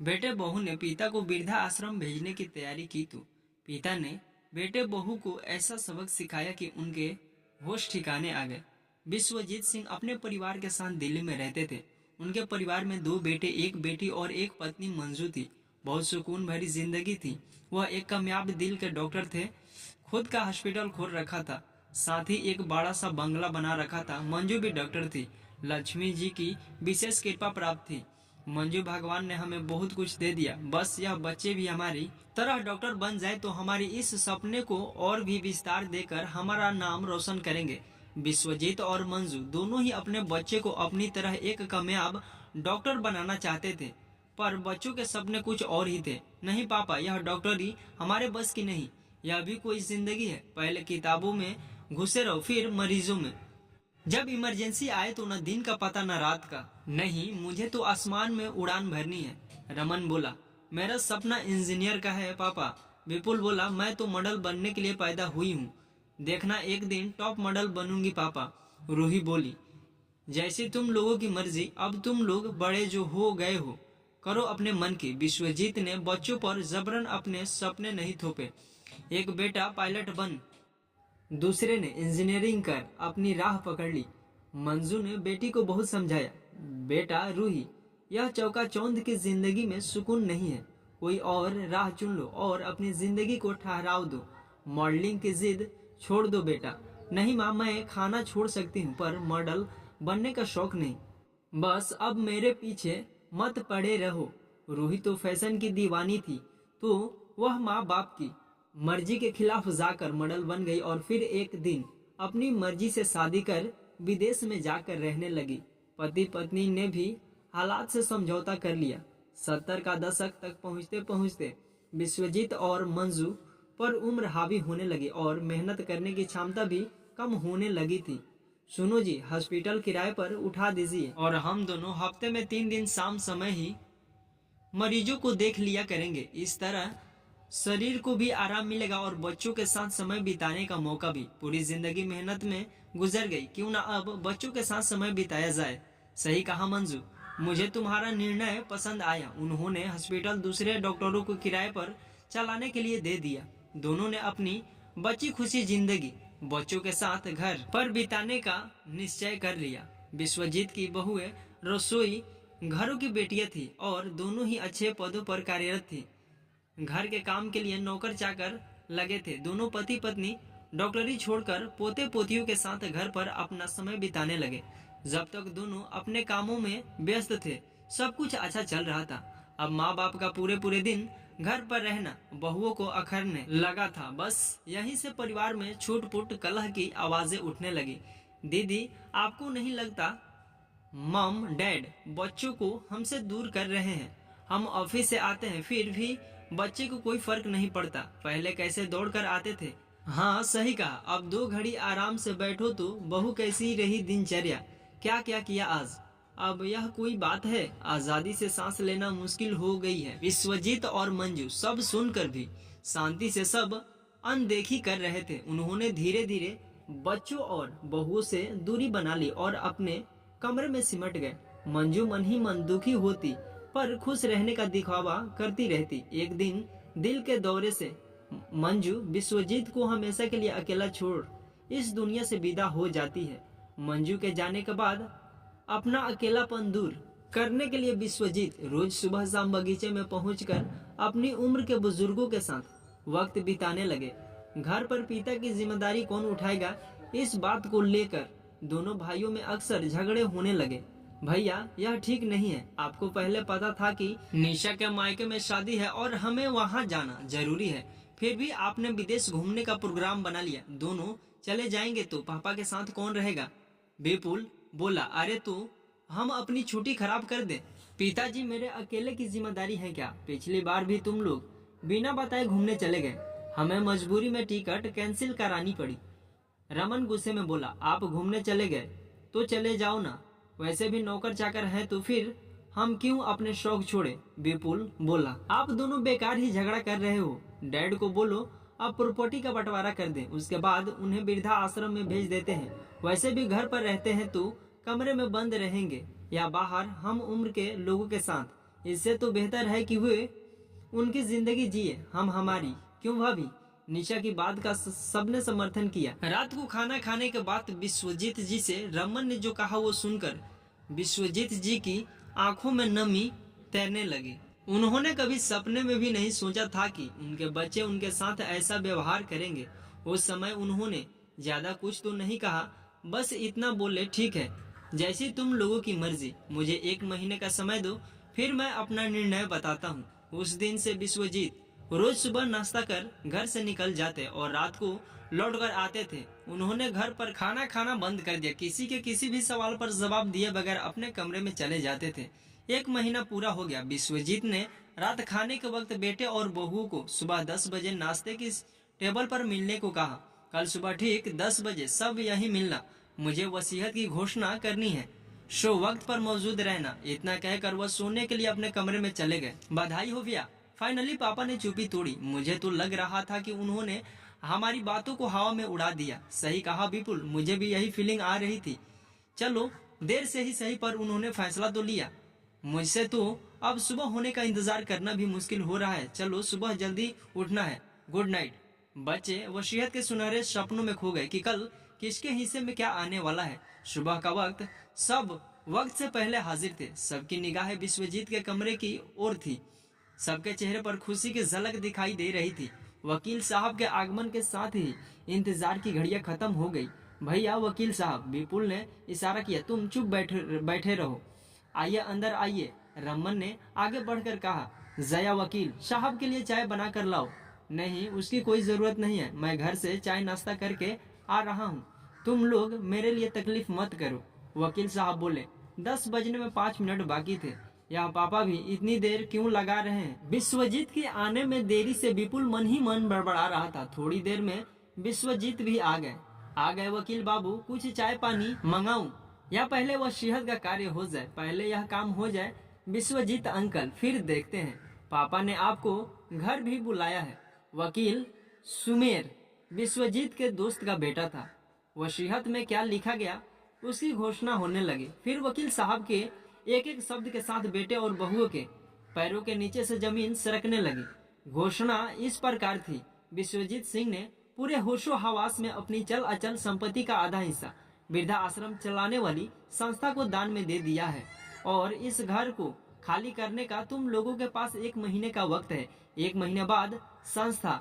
बेटे बहू ने पिता को वृद्धा आश्रम भेजने की तैयारी की तो पिता ने बेटे बहू को ऐसा सबक सिखाया कि उनके होश ठिकाने आ गए। विश्वजीत सिंह अपने परिवार के साथ दिल्ली में रहते थे। उनके परिवार में 2 बेटे, एक बेटी और एक पत्नी मंजू थी। बहुत सुकून भरी जिंदगी थी। वह एक कामयाब दिल के डॉक्टर थे। खुद का हॉस्पिटल खोल रखा था, साथ ही एक बड़ा सा बंगला बना रखा था। मंजू भी डॉक्टर थी। लक्ष्मी जी की विशेष कृपा प्राप्त थी। मंजू, भगवान ने हमें बहुत कुछ दे दिया, बस यह बच्चे भी हमारी तरह डॉक्टर बन जाए तो हमारी इस सपने को और भी विस्तार देकर हमारा नाम रोशन करेंगे। विश्वजीत और मंजू दोनों ही अपने बच्चे को अपनी तरह एक कामयाब डॉक्टर बनाना चाहते थे, पर बच्चों के सपने कुछ और ही थे। नहीं पापा, यह डॉक्टरी हमारे बस की नहीं। यह भी कोई जिंदगी है। पहले किताबों में घुसे रहो, फिर मरीजों में। जब इमरजेंसी आए तो न दिन का पता न रात का। नहीं, मुझे तो आसमान में उड़ान भरनी है। रमन बोला, मेरा सपना इंजीनियर का है पापा। विपुल बोला, मैं तो मॉडल बनने के लिए पैदा हुई हूँ। देखना एक दिन टॉप मॉडल बनूंगी पापा। रूही बोली, जैसे तुम लोगों की मर्जी, अब तुम लोग बड़े जो हो गए हो, करो अपने मन की। विश्वजीत ने बच्चों पर जबरन अपने सपने नहीं थोपे। एक बेटा पायलट बन, दूसरे ने इंजीनियरिंग कर अपनी राह पकड़ ली। मंजू ने बेटी को बहुत समझाया, बेटा रूही, यह चौका-चौंध की जिंदगी में सुकून नहीं है। कोई और राह चुन लो और अपनी जिंदगी को ठहराव दो। मॉडलिंग की जिद छोड़ दो बेटा। नहीं माँ, मैं खाना छोड़ सकती हूँ, पर मॉडल बनने का शौक नहीं। बस अब मेरे पीछे मत पड़े रहो। रूही तो फैशन की दीवानी थी, तो वह माँ बाप की मर्जी के खिलाफ जाकर मॉडल बन गई और फिर एक दिन अपनी मर्जी से शादी कर विदेश में जाकर रहने लगी। पति पत्नी ने भी हालात से समझौता कर लिया। 70 का दशक तक पहुंचते पहुंचते विश्वजीत और मंजू पर उम्र हावी होने लगी और मेहनत करने की क्षमता भी कम होने लगी थी। सुनो जी, हॉस्पिटल किराए पर उठा दीजिए और हम दोनों हफ्ते में 3 दिन शाम समय ही मरीजों को देख लिया करेंगे। इस तरह शरीर को भी आराम मिलेगा और बच्चों के साथ समय बिताने का मौका भी। पूरी जिंदगी मेहनत में गुजर गई, क्यों ना अब बच्चों के साथ समय बिताया जाए। सही कहा मंजू, मुझे तुम्हारा निर्णय पसंद आया। उन्होंने हॉस्पिटल दूसरे डॉक्टरों को किराए पर चलाने के लिए दे दिया। दोनों ने अपनी बची खुशी जिंदगी बच्चों के साथ घर पर बिताने का निश्चय कर लिया। विश्वजीत की बहुएं रसोई घरों की बेटियां थी और दोनों ही अच्छे पदों पर कार्यरत थी। घर के काम के लिए नौकर चाकर लगे थे। दोनों पति पत्नी डॉक्टरी छोड़कर पोते पोतियों के साथ घर पर अपना समय बिताने लगे। जब तक दोनों अपने कामों में व्यस्त थे, सब कुछ अच्छा चल रहा था। अब माँ बाप का पूरे पूरे दिन घर पर रहना बहुओं को अखरने लगा था। बस यहीं से परिवार में छूट पुट कलह की आवाजें उठने लगी। दीदी, आपको नहीं लगता मम डैड बच्चों को हमसे दूर कर रहे हैं? हम ऑफिस से आते हैं, फिर भी बच्चे को कोई फर्क नहीं पड़ता। पहले कैसे दौड़ कर आते थे। हाँ सही कहा, अब 2 घड़ी आराम से बैठो तो बहू कैसी रही दिनचर्या, क्या क्या किया आज। अब यह कोई बात है? आजादी से सांस लेना मुश्किल हो गई है। विश्वजीत और मंजू सब सुनकर भी शांति से सब अनदेखी कर रहे थे। उन्होंने धीरे धीरे बच्चों और बहुओं से दूरी बना ली और अपने कमरे में सिमट गए। मंजू मन ही मन दुखी होती, पर खुश रहने का दिखावा करती रहती। एक दिन दिल के दौरे से मंजू विश्वजीत को हमेशा के लिए अकेला छोड़ इस दुनिया से विदा हो जाती है। मंजू के जाने के बाद अपना अकेलापन दूर करने के लिए विश्वजीत रोज सुबह शाम बगीचे में पहुंचकर अपनी उम्र के बुजुर्गों के साथ वक्त बिताने लगे। घर पर पिता की जिम्मेदारी कौन उठाएगा, इस बात को लेकर दोनों भाइयों में अक्सर झगड़े होने लगे। भैया, यह ठीक नहीं है। आपको पहले पता था कि निशा के मायके में शादी है और हमें वहाँ जाना जरूरी है, फिर भी आपने विदेश घूमने का प्रोग्राम बना लिया। दोनों चले जाएंगे तो पापा के साथ कौन रहेगा? विपुल बोला, अरे तो हम अपनी छुट्टी खराब कर दे। पिताजी, मेरे अकेले की जिम्मेदारी है क्या? पिछली बार भी तुम लोग बिना बताए घूमने चले गए, हमें मजबूरी में टिकट कैंसिल करानी पड़ी। रमन गुस्से में बोला, आप घूमने चले गए तो चले जाओ ना, वैसे भी नौकर चाकर है तो फिर हम क्यों अपने शौक छोड़े। विपुल बोला, आप दोनों बेकार ही झगड़ा कर रहे हो। डैड को बोलो अब प्रॉपर्टी का बंटवारा कर दें, उसके बाद उन्हें वृद्धा आश्रम में भेज देते हैं। वैसे भी घर पर रहते हैं तो कमरे में बंद रहेंगे या बाहर हम उम्र के लोगों के साथ। इससे तो बेहतर है कि वे उनकी जिंदगी जिए, हम हमारी। क्यों भाभी? निशा की बात का सबने समर्थन किया। रात को खाना खाने के बाद विश्वजीत जी से रमन ने जो कहा वो सुनकर विश्वजीत जी की आंखों में नमी तैरने लगी। उन्होंने कभी सपने में भी नहीं सोचा था कि उनके बच्चे उनके साथ ऐसा व्यवहार करेंगे। उस समय उन्होंने ज्यादा कुछ तो नहीं कहा, बस इतना बोले, ठीक है, जैसी तुम लोगों की मर्जी, मुझे 1 महीने का समय दो, फिर मैं अपना निर्णय बताता हूँ। उस दिन से विश्वजीत रोज सुबह नाश्ता कर घर से निकल जाते और रात को लौट कर आते थे। उन्होंने घर पर खाना खाना बंद कर दिया, किसी के किसी भी सवाल पर जवाब दिए बगैर अपने कमरे में चले जाते थे। 1 महीना पूरा हो गया। विश्वजीत ने रात खाने के वक्त बेटे और बहू को सुबह 10 बजे नाश्ते की टेबल पर मिलने को कहा। कल सुबह ठीक 10 बजे सब यही मिलना, मुझे वसीयत की घोषणा करनी है, शो वक्त पर मौजूद रहना। इतना कहकर वह सोने के लिए अपने कमरे में चले गए। बधाई हो भैया, फाइनली पापा ने चुप्पी तोड़ी। मुझे तो लग रहा था कि उन्होंने हमारी बातों को हवा में उड़ा दिया। सही कहा विपुल, मुझे भी यही फीलिंग आ रही थी। चलो देर से ही सही, पर उन्होंने फैसला तो लिया। मुझसे तो अब सुबह होने का इंतजार करना भी मुश्किल हो रहा है। चलो सुबह जल्दी उठना है, गुड नाइट। बच्चे वसीयत के सुनहरे सपनों में खो गए कि कल किसके हिस्से में क्या आने वाला है। सुबह का वक्त सब वक्त से पहले हाजिर थे। सबकी निगाहें विश्वजीत के कमरे की ओर थी। सबके चेहरे पर खुशी की झलक दिखाई दे रही थी। वकील साहब के आगमन के साथ ही इंतजार की घड़ियां खत्म हो गई। भैया वकील साहब, विपुल ने इशारा किया, तुम चुप बैठे रहो, आइए अंदर आइए। रमन ने आगे बढ़कर कहा, जया वकील साहब के लिए चाय बना कर लाओ। नहीं, उसकी कोई जरूरत नहीं है, मैं घर से चाय नाश्ता करके आ रहा हूँ, तुम लोग मेरे लिए तकलीफ मत करो। वकील साहब बोले, 10 बजने में 5 मिनट बाकी थे, या पापा भी इतनी देर क्यों लगा रहे हैं? विश्वजीत के आने में देरी से विपुल मन ही मन बड़बड़ा रहा था। थोड़ी देर में विश्वजीत भी आ गए वकील बाबू, कुछ चाय पानी मंगाऊं या पहले वसीयत का कार्य हो जाए? पहले यह काम हो जाए विश्वजीत अंकल, फिर देखते हैं। पापा ने आपको घर भी बुलाया है। वकील सुमेर विश्वजीत के दोस्त का बेटा था। वसीयत में क्या लिखा गया उसकी घोषणा होने लगी। फिर वकील साहब के एक एक शब्द के साथ बेटे और बहुओं के पैरों के नीचे से जमीन सरकने लगी। घोषणा इस प्रकार थी, विश्वजीत सिंह ने पूरे होशो हवास में अपनी चल अचल संपत्ति का आधा हिस्सा वृद्धा आश्रम चलाने वाली संस्था को दान में दे दिया है, और इस घर को खाली करने का तुम लोगों के पास 1 महीने का वक्त है। 1 महीने बाद संस्था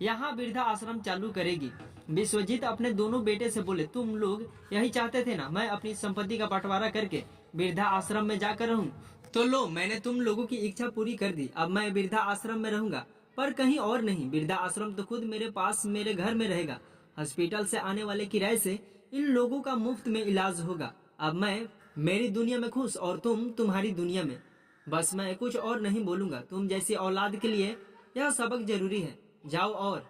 यहाँ वृद्धा आश्रम चालू करेगी। विश्वजीत अपने दोनों बेटे से बोले, तुम लोग यही चाहते थे ना, मैं अपनी संपत्ति का बंटवारा करके वृद्धा आश्रम में जाकर रहूं। तो लो, मैंने तुम लोगों की इच्छा पूरी कर दी। अब मैं वृद्धा आश्रम में रहूंगा, पर कहीं और नहीं। वृद्धा आश्रम तो खुद मेरे पास मेरे घर में रहेगा। हॉस्पिटल से आने वाले किराए से इन लोगों का मुफ्त में इलाज होगा। अब मैं मेरी दुनिया में खुश और तुम तुम्हारी दुनिया में। बस मैं कुछ और नहीं बोलूंगा। तुम जैसी औलाद के लिए यह सबक जरूरी है। जाओ और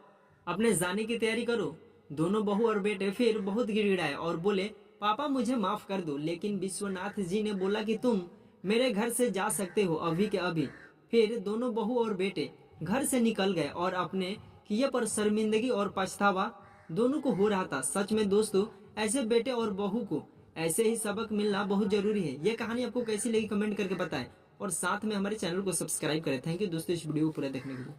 अपने जाने की तैयारी करो। दोनों बहू और बेटे फिर बहुत गिड़गिड़ाए और बोले, पापा मुझे माफ कर दो, लेकिन विश्वनाथ जी ने बोला कि तुम मेरे घर से जा सकते हो अभी के अभी। फिर दोनों बहू और बेटे घर से निकल गए और अपने किए पर शर्मिंदगी और पछतावा दोनों को हो रहा था। सच में दोस्तों, ऐसे बेटे और बहू को ऐसे ही सबक मिलना बहुत जरूरी है। ये कहानी आपको कैसी लगी कमेंट करके बताएं, और साथ में हमारे चैनल को सब्सक्राइब करें। थैंक यू दोस्तों इस वीडियो को पूरा देखने के लिए।